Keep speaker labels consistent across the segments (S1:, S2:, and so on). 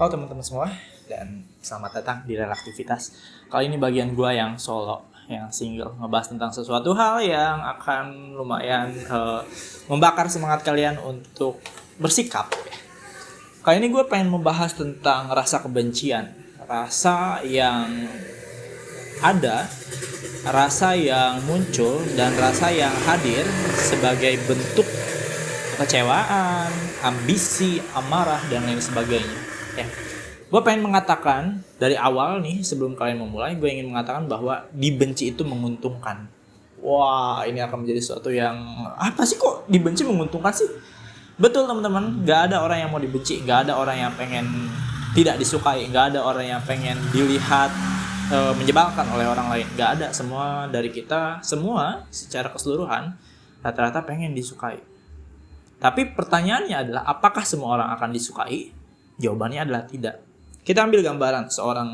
S1: Halo teman-teman semua, dan selamat datang di Relaktivitas. Kali ini bagian gue yang solo, yang single, ngebahas tentang sesuatu hal yang akan lumayan membakar semangat kalian untuk bersikap. Kali ini gue pengen membahas tentang rasa kebencian, rasa yang ada, rasa yang muncul, dan rasa yang hadir sebagai bentuk kekecewaan, ambisi, amarah, dan lain sebagainya. Ya, gue pengen mengatakan dari awal nih, sebelum kalian memulai, gue ingin mengatakan bahwa dibenci itu menguntungkan. Wah, ini akan menjadi sesuatu yang apa sih, kok dibenci menguntungkan sih? Betul teman-teman, gak ada orang yang mau dibenci, gak ada orang yang pengen tidak disukai, gak ada orang yang pengen dilihat menyebalkan oleh orang lain. Gak ada, semua dari kita, semua secara keseluruhan rata-rata pengen disukai. Tapi pertanyaannya adalah, apakah semua orang akan disukai? Jawabannya adalah tidak. Kita ambil gambaran seorang,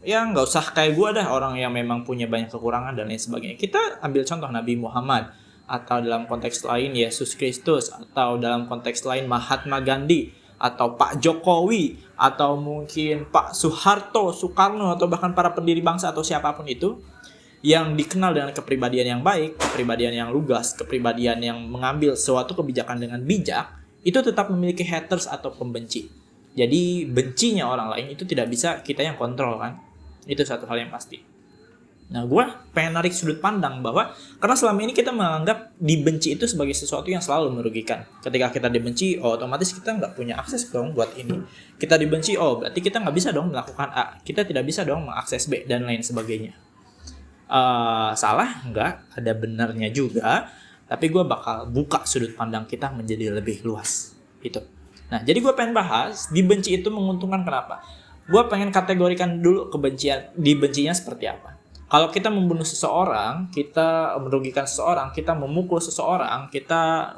S1: ya nggak usah kayak gue dah, orang yang memang punya banyak kekurangan dan lain sebagainya. Kita ambil contoh Nabi Muhammad, atau dalam konteks lain Yesus Kristus, atau dalam konteks lain Mahatma Gandhi, atau Pak Jokowi, atau mungkin Pak Soeharto, Soekarno, atau bahkan para pendiri bangsa atau siapapun itu yang dikenal dengan kepribadian yang baik, kepribadian yang lugas, kepribadian yang mengambil suatu kebijakan dengan bijak, itu tetap memiliki haters atau pembenci. Jadi bencinya orang lain itu tidak bisa kita yang kontrol kan. Itu satu hal yang pasti. Nah, gue pengen narik sudut pandang bahwa karena selama ini kita menganggap dibenci itu sebagai sesuatu yang selalu merugikan. Ketika kita dibenci, otomatis kita nggak punya akses dong buat ini. Kita dibenci, berarti kita nggak bisa dong melakukan A. Kita tidak bisa dong mengakses B dan lain sebagainya. Salah? Nggak. Ada benarnya juga. Tapi gue bakal buka sudut pandang kita menjadi lebih luas. Itu. Nah, jadi gue pengen bahas, dibenci itu menguntungkan kenapa? Gue pengen kategorikan dulu dibencinya seperti apa. Kalau kita membunuh seseorang, kita merugikan seseorang, kita memukul seseorang, kita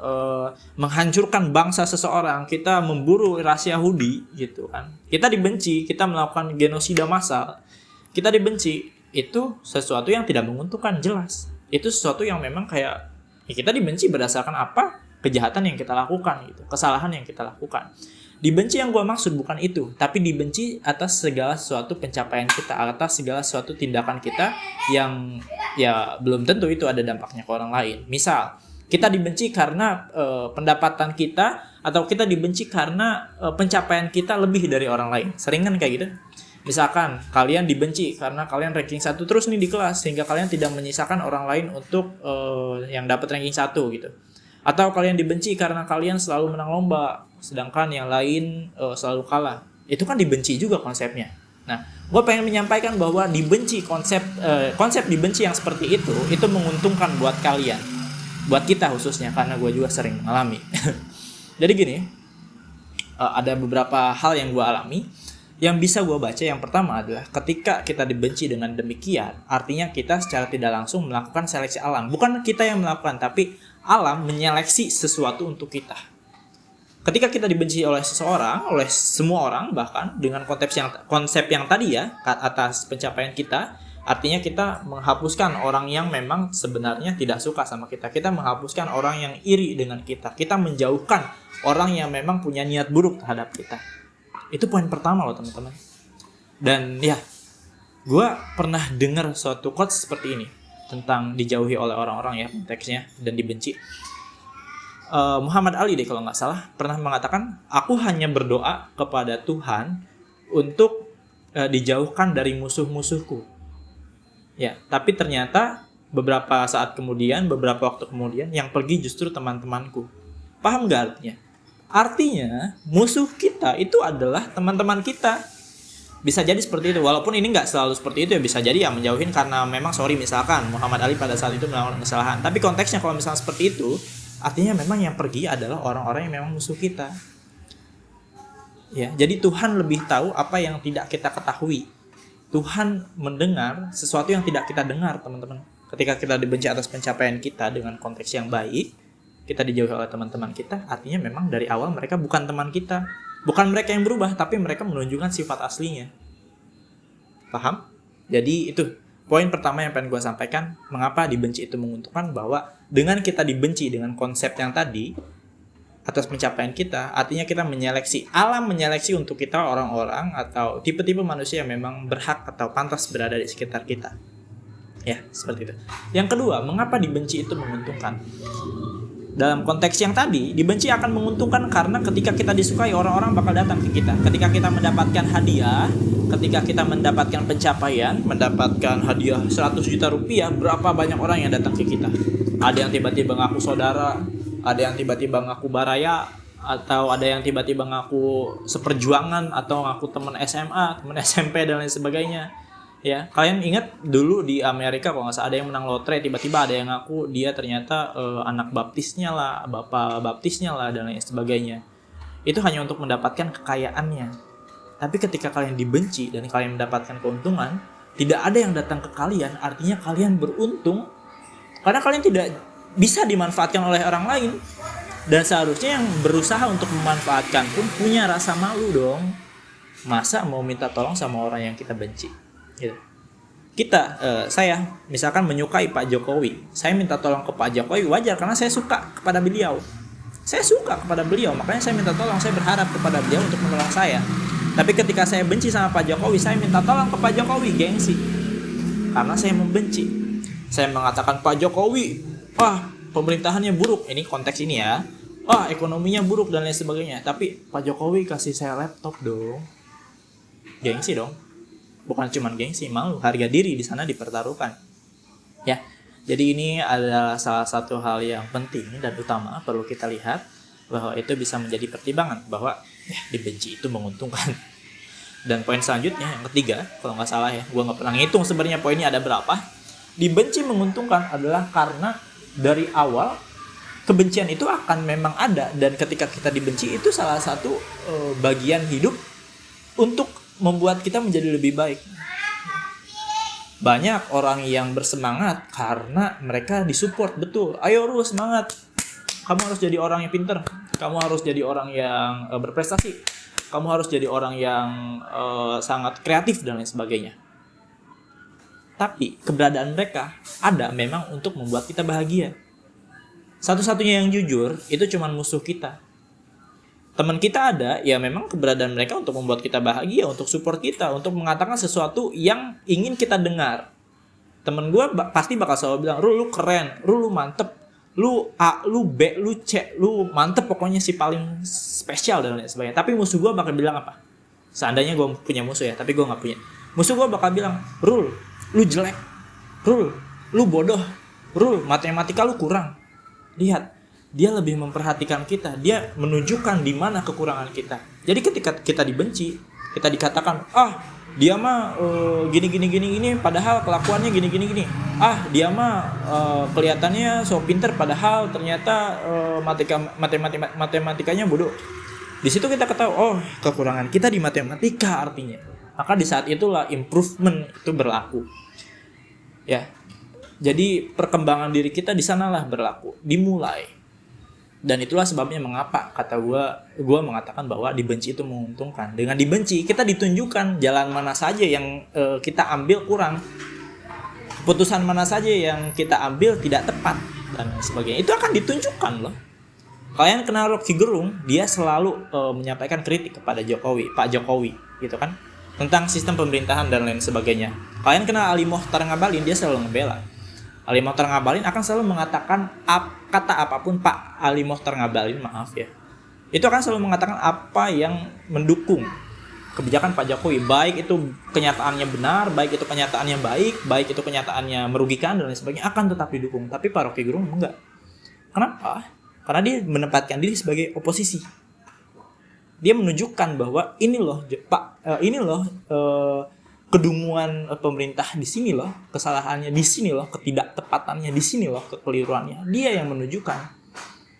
S1: menghancurkan bangsa seseorang, kita memburu ras Yahudi, gitu kan. Kita dibenci, kita melakukan genosida massal, kita dibenci. Itu sesuatu yang tidak menguntungkan, jelas. Itu sesuatu yang memang kayak, ya kita dibenci berdasarkan apa? Kejahatan yang kita lakukan gitu, kesalahan yang kita lakukan. Dibenci yang gue maksud bukan itu, tapi dibenci atas segala sesuatu pencapaian kita, atas segala sesuatu tindakan kita yang ya belum tentu itu ada dampaknya ke orang lain. Misal, kita dibenci karena pendapatan kita, atau kita dibenci karena pencapaian kita lebih dari orang lain. Sering kan kayak gitu. Misalkan kalian dibenci karena kalian ranking 1 terus nih di kelas, sehingga kalian tidak menyisakan orang lain untuk yang dapat ranking 1 gitu. Atau kalian dibenci karena kalian selalu menang lomba, sedangkan yang lain selalu kalah. Itu kan dibenci juga konsepnya. Nah, gue pengen menyampaikan bahwa dibenci konsep dibenci yang seperti itu menguntungkan buat kalian. Buat kita khususnya, karena gue juga sering mengalami. Jadi gini, ada beberapa hal yang gue alami. Yang bisa gue baca, yang pertama adalah ketika kita dibenci dengan demikian, artinya kita secara tidak langsung melakukan seleksi alam. Bukan kita yang melakukan, tapi alam menyeleksi sesuatu untuk kita. Ketika kita dibenci oleh seseorang, oleh semua orang bahkan, dengan konsep yang tadi ya, atas pencapaian kita, artinya kita menghapuskan orang yang memang sebenarnya tidak suka sama kita. Kita menghapuskan orang yang iri dengan kita. Kita menjauhkan orang yang memang punya niat buruk terhadap kita. Itu poin pertama loh teman-teman. Dan ya, gue pernah dengar suatu quotes seperti ini tentang dijauhi oleh orang-orang ya, konteksnya, dan dibenci. Muhammad Ali deh kalau nggak salah pernah mengatakan, aku hanya berdoa kepada Tuhan untuk dijauhkan dari musuh-musuhku. Ya, tapi ternyata beberapa saat kemudian, beberapa waktu kemudian, yang pergi justru teman-temanku. Paham nggak artinya? Artinya musuh kita itu adalah teman-teman kita. Bisa jadi seperti itu, walaupun ini nggak selalu seperti itu ya, bisa jadi ya menjauhin karena memang misalkan Muhammad Ali pada saat itu melakukan kesalahan. Tapi konteksnya kalau misalnya seperti itu, artinya memang yang pergi adalah orang-orang yang memang musuh kita. Ya, jadi Tuhan lebih tahu apa yang tidak kita ketahui. Tuhan mendengar sesuatu yang tidak kita dengar, teman-teman. Ketika kita dibenci atas pencapaian kita dengan konteks yang baik, kita dijauhi oleh teman-teman kita, artinya memang dari awal mereka bukan teman kita. Bukan mereka yang berubah, tapi mereka menunjukkan sifat aslinya. Paham? Jadi itu poin pertama yang pengen gue sampaikan. Mengapa dibenci itu menguntungkan, bahwa dengan kita dibenci dengan konsep yang tadi, atas pencapaian kita, artinya kita menyeleksi untuk kita orang-orang atau tipe-tipe manusia yang memang berhak atau pantas berada di sekitar kita. Ya, seperti itu. Yang kedua, mengapa dibenci itu menguntungkan? Dalam konteks yang tadi, dibenci akan menguntungkan karena ketika kita disukai, orang-orang bakal datang ke kita. Ketika kita mendapatkan hadiah, ketika kita mendapatkan pencapaian, mendapatkan hadiah 100 juta rupiah, berapa banyak orang yang datang ke kita? Ada yang tiba-tiba ngaku saudara, ada yang tiba-tiba ngaku baraya, atau ada yang tiba-tiba ngaku seperjuangan, atau ngaku teman SMA, teman SMP dan lain sebagainya. Ya, kalian ingat dulu di Amerika kalau nggak salah ada yang menang lotre, tiba-tiba ada yang ngaku dia ternyata anak baptisnya lah, bapak baptisnya lah dan lain sebagainya. Itu hanya untuk mendapatkan kekayaannya. Tapi ketika kalian dibenci dan kalian mendapatkan keuntungan, tidak ada yang datang ke kalian, artinya kalian beruntung karena kalian tidak bisa dimanfaatkan oleh orang lain. Dan seharusnya yang berusaha untuk memanfaatkan pun punya rasa malu dong. Masa mau minta tolong sama orang yang kita benci? Gitu. Saya misalkan menyukai Pak Jokowi, saya minta tolong ke Pak Jokowi wajar karena saya suka kepada beliau. Saya suka kepada beliau, makanya saya minta tolong, saya berharap kepada beliau untuk menolong saya. Tapi ketika saya benci sama Pak Jokowi, saya minta tolong ke Pak Jokowi, gengsi. Karena saya membenci. Saya mengatakan Pak Jokowi, pemerintahannya buruk. Ini konteks ini ya. Ekonominya buruk dan lain sebagainya. Tapi Pak Jokowi kasih saya laptop dong. Gengsi dong. Bukan cuma gengsi, malu, harga diri di sana dipertaruhkan. Ya. Jadi ini adalah salah satu hal yang penting dan utama perlu kita lihat bahwa itu bisa menjadi pertimbangan bahwa dibenci itu menguntungkan. Dan poin selanjutnya yang ketiga, kalau nggak salah ya, gue nggak pernah ngitung sebenarnya poinnya ada berapa. Dibenci menguntungkan adalah karena dari awal kebencian itu akan memang ada, dan ketika kita dibenci itu salah satu bagian hidup untuk membuat kita menjadi lebih baik. Banyak orang yang bersemangat karena mereka disupport, betul. Ayo Rul, semangat. Kamu harus jadi orang yang pintar. Kamu harus jadi orang yang berprestasi. Kamu harus jadi orang yang sangat kreatif dan lain sebagainya. Tapi keberadaan mereka ada memang untuk membuat kita bahagia. Satu-satunya yang jujur itu cuma musuh kita. Teman kita ada, ya memang keberadaan mereka untuk membuat kita bahagia, untuk support kita, untuk mengatakan sesuatu yang ingin kita dengar. Temen gue pasti bakal selalu bilang, lu keren, lu mantep, lu A, lu B, lu C, lu mantep, pokoknya si paling spesial dan lain sebagainya. Tapi musuh gue bakal bilang apa? Seandainya gue punya musuh ya, tapi gue gak punya. Musuh gue bakal bilang, Rul, lu jelek, Rul, lu bodoh, Rul, matematika lu kurang. Lihat, dia lebih memperhatikan kita, dia menunjukkan di mana kekurangan kita. Jadi ketika kita dibenci, kita dikatakan, dia mah gini, padahal kelakuannya gini. Dia mah kelihatannya so pinter, padahal ternyata matematikanya bodoh. Di situ kita ketahui, kekurangan kita di matematika artinya. Maka di saat itulah improvement itu berlaku. Ya. Jadi perkembangan diri kita di sanalah berlaku, dimulai. Dan itulah sebabnya mengapa kata gue mengatakan bahwa dibenci itu menguntungkan. Dengan dibenci kita ditunjukkan jalan mana saja yang kita ambil kurang, keputusan mana saja yang kita ambil tidak tepat dan sebagainya. Itu akan ditunjukkan loh. Kalian kenal Rocky Gerung, dia selalu menyampaikan kritik kepada Pak Jokowi, gitu kan, tentang sistem pemerintahan dan lain sebagainya. Kalian kenal Ali Mohtar Ngabalin, dia selalu ngebela. Ali Mohtar Ngabalin akan selalu mengatakan kata apapun Pak Ali Mohtar Ngabalin, maaf ya. Itu akan selalu mengatakan apa yang mendukung kebijakan Pak Jokowi. Baik itu kenyataannya benar, baik itu kenyataannya baik itu kenyataannya merugikan dan lain sebagainya, akan tetap didukung. Tapi Pak Rocky Gerung enggak. Kenapa? Karena dia menempatkan diri sebagai oposisi. Dia menunjukkan bahwa ini loh Pak, kedunguan pemerintah di sini loh, kesalahannya di sini loh, ketidaktepatannya di sini loh, kekeliruannya. Dia yang menunjukkan.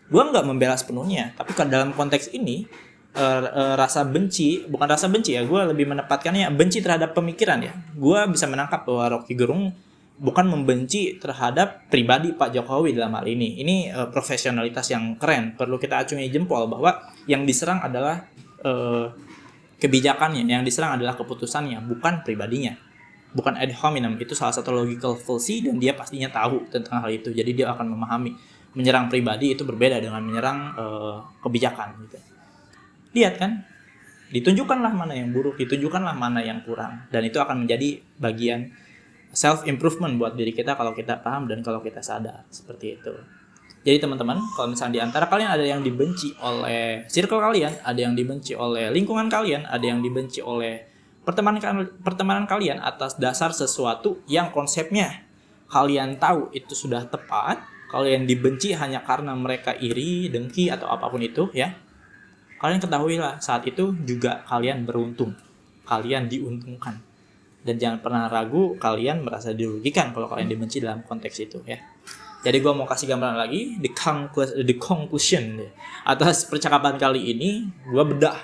S1: Gue nggak membela sepenuhnya, tapi dalam konteks ini bukan rasa benci ya, gue lebih menempatkannya benci terhadap pemikiran ya. Gue bisa menangkap bahwa Rocky Gerung bukan membenci terhadap pribadi Pak Jokowi dalam hal ini. Ini profesionalitas yang keren, perlu kita acungi jempol bahwa yang diserang adalah kebijakannya, yang diserang adalah keputusannya, bukan pribadinya, bukan ad hominem. Itu salah satu logical fallacy dan dia pastinya tahu tentang hal itu, jadi dia akan memahami menyerang pribadi itu berbeda dengan menyerang kebijakan gitu. Lihat kan, ditunjukkanlah mana yang buruk, ditunjukkanlah mana yang kurang, dan itu akan menjadi bagian self improvement buat diri kita kalau kita paham dan kalau kita sadar seperti itu. Jadi teman-teman, kalau misalnya di antara kalian ada yang dibenci oleh circle kalian, ada yang dibenci oleh lingkungan kalian, ada yang dibenci oleh pertemanan kalian atas dasar sesuatu yang konsepnya kalian tahu itu sudah tepat, kalian dibenci hanya karena mereka iri, dengki, atau apapun itu ya, kalian ketahuilah saat itu juga kalian beruntung, kalian diuntungkan, dan jangan pernah ragu kalian merasa dirugikan kalau kalian dibenci dalam konteks itu ya. Jadi gue mau kasih gambaran lagi, the conclusion atas percakapan kali ini, gue bedah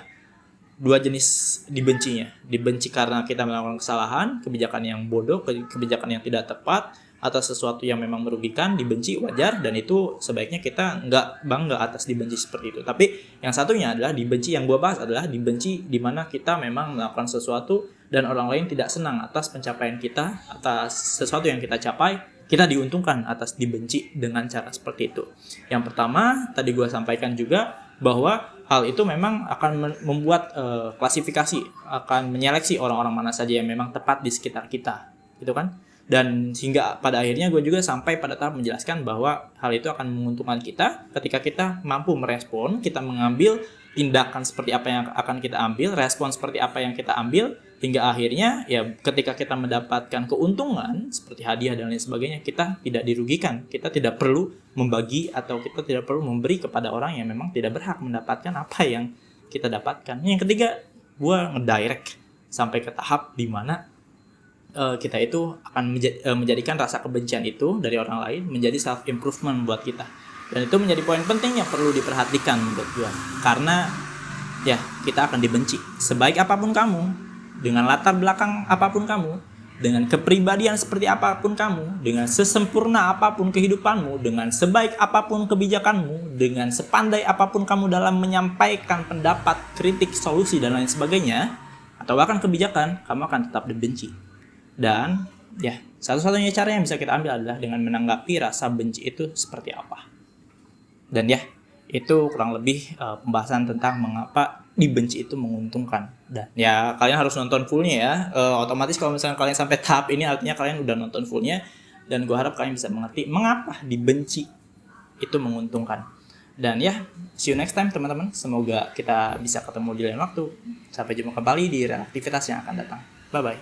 S1: dua jenis dibencinya. Dibenci karena kita melakukan kesalahan, kebijakan yang bodoh, kebijakan yang tidak tepat, atau sesuatu yang memang merugikan, dibenci wajar, dan itu sebaiknya kita nggak bangga atas dibenci seperti itu. Tapi yang satunya adalah dibenci yang gue bahas adalah dibenci di mana kita memang melakukan sesuatu dan orang lain tidak senang atas pencapaian kita, atas sesuatu yang kita capai, kita diuntungkan atas dibenci dengan cara seperti itu. Yang pertama, tadi gue sampaikan juga bahwa hal itu memang akan membuat klasifikasi, akan menyeleksi orang-orang mana saja yang memang tepat di sekitar kita, gitu kan? Dan sehingga pada akhirnya gue juga sampai pada tahap menjelaskan bahwa hal itu akan menguntungkan kita ketika kita mampu merespon, kita mengambil tindakan seperti apa yang akan kita ambil, respon seperti apa yang kita ambil, hingga akhirnya ya ketika kita mendapatkan keuntungan seperti hadiah dan lain sebagainya, kita tidak dirugikan, kita tidak perlu membagi atau kita tidak perlu memberi kepada orang yang memang tidak berhak mendapatkan apa yang kita dapatkan. Yang ketiga, gue ngedirect sampai ke tahap di mana kita itu akan menjadikan rasa kebencian itu dari orang lain menjadi self improvement buat kita, dan itu menjadi poin penting yang perlu diperhatikan menurut gue, karena ya kita akan dibenci sebaik apapun kamu, dengan latar belakang apapun kamu, dengan kepribadian seperti apapun kamu, dengan sesempurna apapun kehidupanmu, dengan sebaik apapun kebijakanmu, dengan sepandai apapun kamu dalam menyampaikan pendapat, kritik, solusi dan lain sebagainya, atau bahkan kebijakan, kamu akan tetap dibenci. Dan ya satu-satunya cara yang bisa kita ambil adalah dengan menanggapi rasa benci itu seperti apa. Dan ya itu kurang lebih pembahasan tentang mengapa dibenci itu menguntungkan. Dan ya kalian harus nonton fullnya ya. Otomatis kalau misalnya kalian sampai tahap ini artinya kalian udah nonton fullnya, dan gue harap kalian bisa mengerti mengapa dibenci itu menguntungkan. Dan ya, see you next time teman-teman. Semoga kita bisa ketemu di lain waktu. Sampai jumpa kembali di aktivitas yang akan datang. Bye bye.